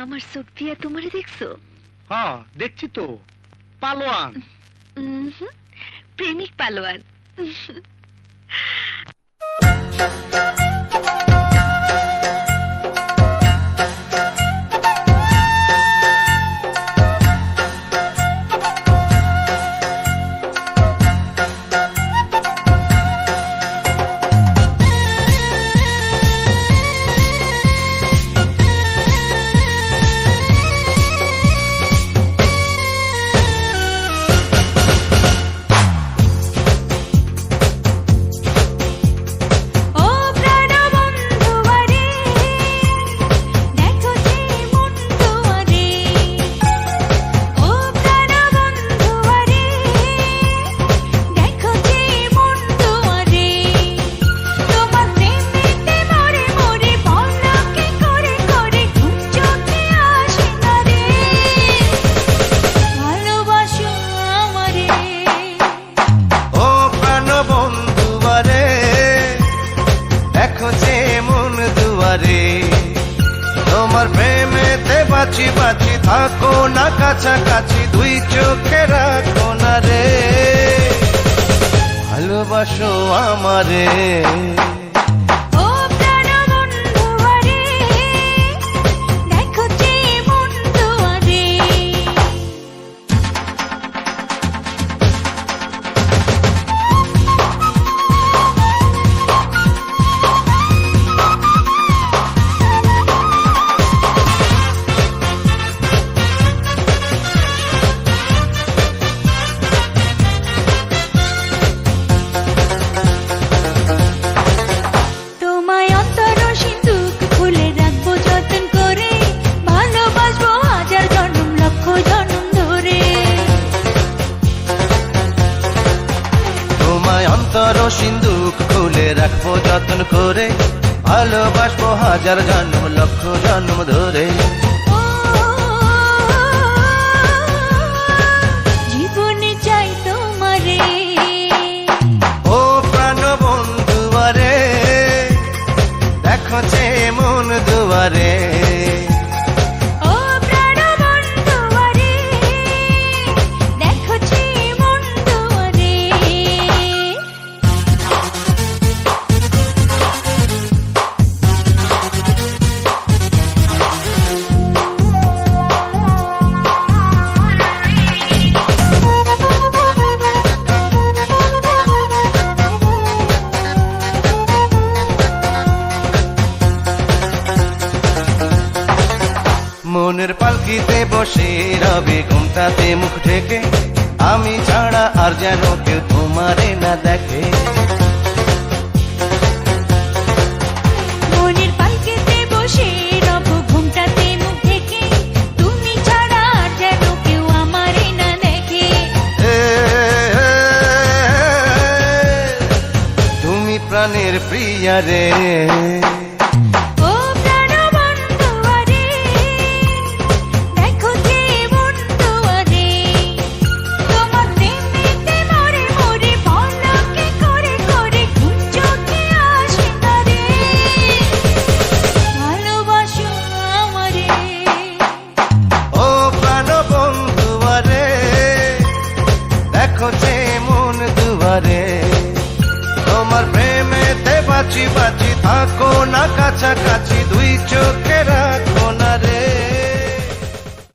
আমার চোখ দিয়া তোমারে দেখছো? হ্যাঁ দেখছি তো, পালোয়ান। প্রেমিক পালোয়ান। তোমার প্রেমেতে বাঁচি বাঁচি থাকো না কাছাকাছি, দুই চোখে রাখো না রে, ভালোবাসো আমারে। সিন্দুক খুলে রাখবো যত্ন করে, ভালোবাসবো হাজার জন্ম লক্ষ জন্ম ধরে। জীবনে চাই তোমারে, ও প্রাণ বন্ধু আরে, দেখো যে মন দুয়ারে। মনের পালকিতে বসে রবে ঘুমটাতে মুখ ঢেকে, আমি ছাড়া আর যেন কেউ তোমারে না দেখে। মনের পালকিতে বসে রব ঘুমটাতে মুখ ঢেকে, তুমি ছাড়া আর যেন কেউ আমারে না দেখে। তুমি প্রাণের প্রিয়া রে, তোমার প্রেমেতে বাঁচি বাঁচি থাকো না কাছাকাছি, দুই চোখ